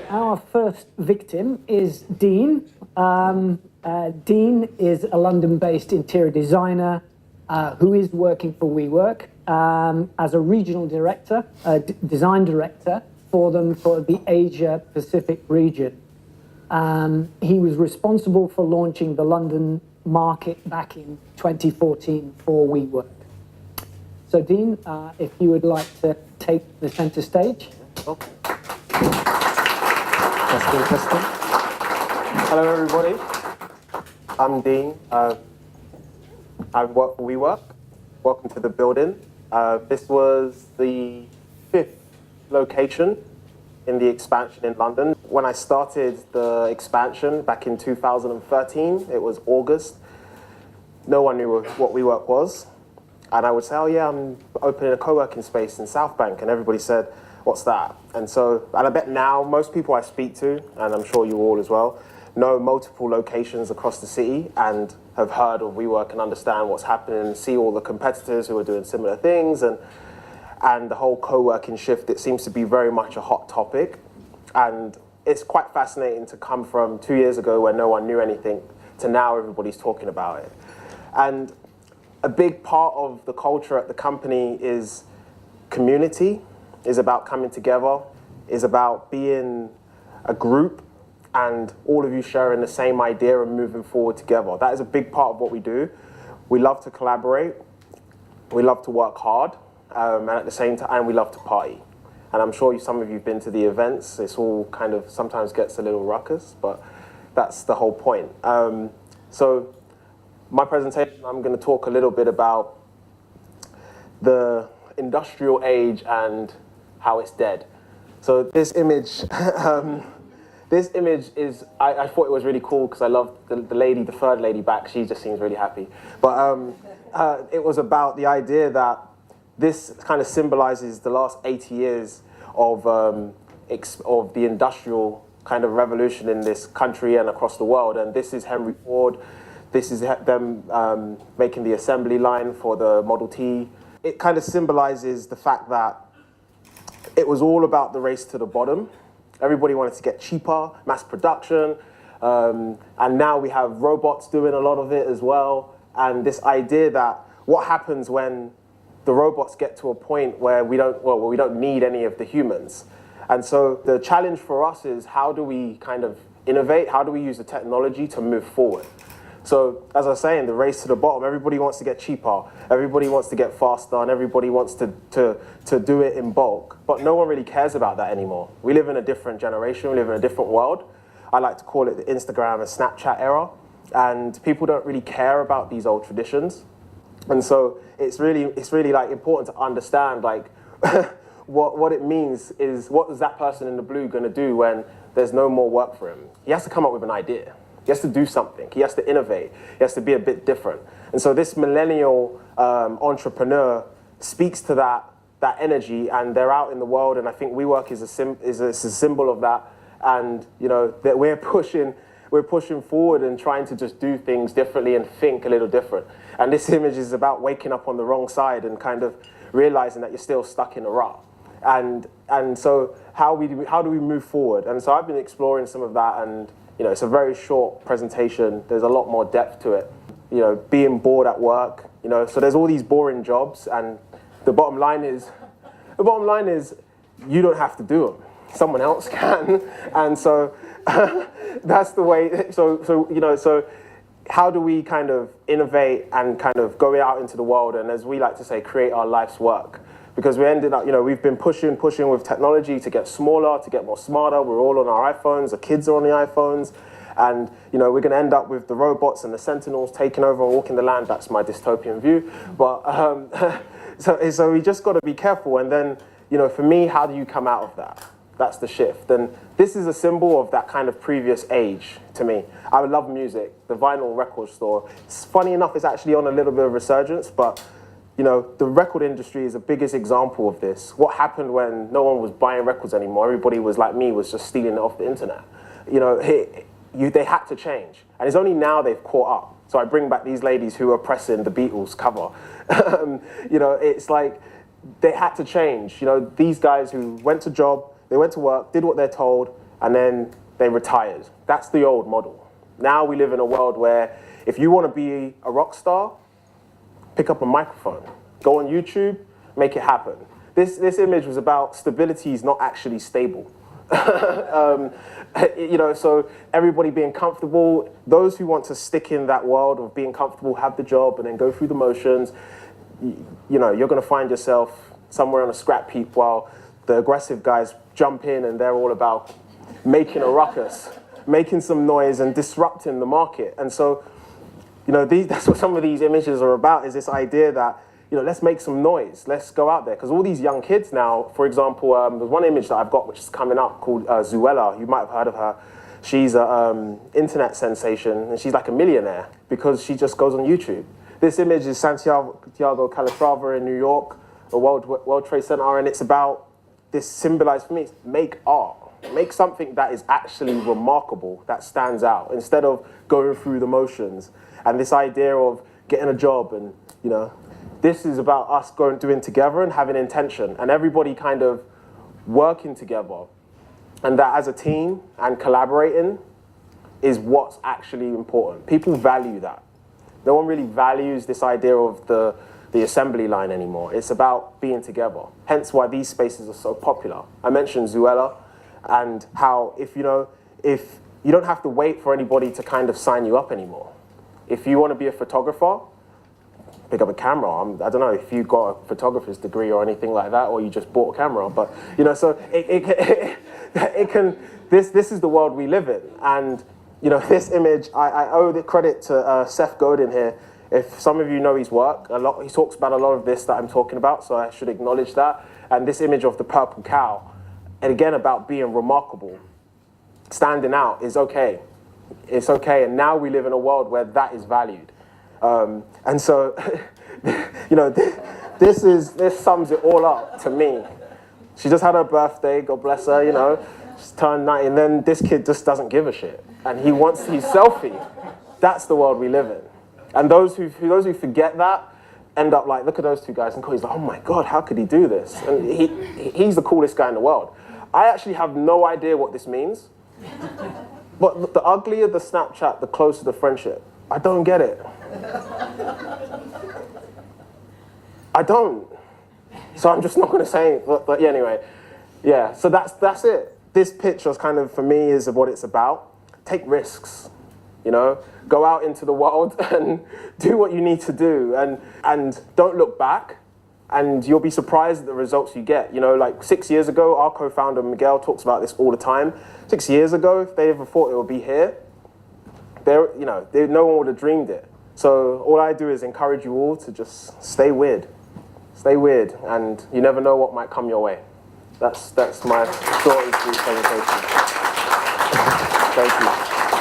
Our first victim is Dean. Dean is a London-based interior designer who is working for WeWork as a regional director, design director for them for the Asia Pacific region. He was responsible for launching the London market back in 2014 for WeWork. So Dean, if you would like to take the center stage. Okay. Testing. Hello everybody, I'm Dean. I work for WeWork. Welcome to the building. This was the 5th location in the expansion in London. When I started the expansion back in 2013, it was August. No one knew what WeWork was. And I would say, oh yeah, I'm opening a co-working space in South Bank. And everybody said, what's that? And I bet now most people I speak to, and I'm sure you all as well, know multiple locations across the city and have heard of WeWork and understand what's happening and see all the competitors who are doing similar things and the whole co-working shift. It seems to be very much a hot topic. And it's quite fascinating to come from 2 years ago where no one knew anything to now everybody's talking about it. And a big part of the culture at the company is community, is about coming together, is about being a group and all of you sharing the same idea and moving forward together. That is a big part of what we do. We love to collaborate, we love to work hard, and at the same time we love to party. And I'm sure some of you have been to the events. It's all kind of sometimes gets a little ruckus, but that's the whole point. So my presentation, I'm going to talk a little bit about the industrial age and how it's dead. So this image, is, I thought it was really cool because I love the lady, the third lady back, she just seems really happy. But it was about the idea that this kind of symbolizes the last 80 years of the industrial kind of revolution in this country and across the world. And this is Henry Ford. This is them making the assembly line for the Model T. It kind of symbolizes the fact that it was all about the race to the bottom. Everybody wanted to get cheaper, mass production, and now we have robots doing a lot of it as well. And this idea that what happens when the robots get to a point where we don't need any of the humans. And so the challenge for us is how do we kind of innovate? How do we use the technology to move forward? So as I was saying, the race to the bottom, everybody wants to get cheaper, everybody wants to get faster, and everybody wants to do it in bulk. But no one really cares about that anymore. We live in a different generation, we live in a different world. I like to call it the Instagram and Snapchat era. And people don't really care about these old traditions. And so it's really like important to understand like what it means is what is that person in the blue going to do when there's no more work for him? He has to come up with an idea. He has to do something. He has to innovate. He has to be a bit different. And so this millennial entrepreneur speaks to that energy, and they're out in the world. And I think WeWork is a symbol of that. And you know that we're pushing forward and trying to just do things differently and think a little different. And this image is about waking up on the wrong side and kind of realizing that you're still stuck in a rut. And so how do we move forward? And so I've been exploring some of that, and you know, it's a very short presentation. There's a lot more depth to it. You know, being bored at work. You know, so there's all these boring jobs, and the bottom line is you don't have to do them. Someone else can, and so that's the way. So you know, so how do we kind of innovate and kind of go out into the world and, as we like to say, create our life's work? Because we ended up, you know, we've been pushing with technology to get smaller, to get more smarter. We're all on our iPhones. The kids are on the iPhones. And, you know, we're going to end up with the robots and the sentinels taking over and walking the land. That's my dystopian view. But so we just got to be careful. And then, you know, for me, how do you come out of that? That's the shift. And this is a symbol of that kind of previous age to me. I love music. The vinyl record store. It's funny enough, it's actually on a little bit of resurgence, but you know, the record industry is the biggest example of this. What happened when no one was buying records anymore? Everybody was like me, was just stealing it off the internet. You know, they had to change. And it's only now they've caught up. So I bring back these ladies who are pressing the Beatles cover. You know, it's like they had to change. You know, these guys who went to job, they went to work, did what they're told, and then they retired. That's the old model. Now we live in a world where if you want to be a rock star, pick up a microphone, go on YouTube, make it happen. This image was about stability is not actually stable. You know, so everybody being comfortable, those who want to stick in that world of being comfortable, have the job, and then go through the motions, you know, you're going to find yourself somewhere on a scrap heap while the aggressive guys jump in and they're all about making a ruckus, making some noise and disrupting the market. And so, you know, that's what some of these images are about, is this idea that, you know, let's make some noise, let's go out there. Because all these young kids now, for example, there's one image that I've got which is coming up called Zuela. You might have heard of her. She's an internet sensation, and she's like a millionaire because she just goes on YouTube. This image is Santiago Calatrava in New York, a World Trade Center, and it's about this symbolized for me, make art. Make something that is actually remarkable, that stands out, instead of going through the motions. And this idea of getting a job and, you know, this is about us doing together and having intention and everybody kind of working together. And that as a team and collaborating is what's actually important. People value that. No one really values this idea of the assembly line anymore. It's about being together. Hence why these spaces are so popular. I mentioned Zuela and how if you don't have to wait for anybody to kind of sign you up anymore. If you want to be a photographer, pick up a camera. I don't know if you got a photographer's degree or anything like that, or you just bought a camera. But you know, so it can. This is the world we live in, and you know, this image I owe the credit to Seth Godin here. If some of you know his work, he talks about a lot of this that I'm talking about, so I should acknowledge that. And this image of the purple cow, and again about being remarkable, standing out is okay. It's okay, and now we live in a world where that is valued. And so, you know, this sums it all up to me. She just had her birthday, God bless her, you know, she's turned 90, and then this kid just doesn't give a shit. And he wants his selfie. That's the world we live in. And those who forget that end up like, look at those two guys, and he's like, oh my God, how could he do this? And he's the coolest guy in the world. I actually have no idea what this means. But the uglier the Snapchat, the closer the friendship. I don't get it. I don't. So I'm just not going to say it. But yeah, anyway, yeah. So that's it. This picture is kind of, for me, is what it's about. Take risks, you know. Go out into the world and do what you need to do, and don't look back. And you'll be surprised at the results you get. You know, like 6 years ago, our co-founder Miguel talks about this all the time. 6 years ago, if they ever thought it would be here, no one would have dreamed it. So all I do is encourage you all to just stay weird, and you never know what might come your way. That's my short and sweet presentation. Thank you.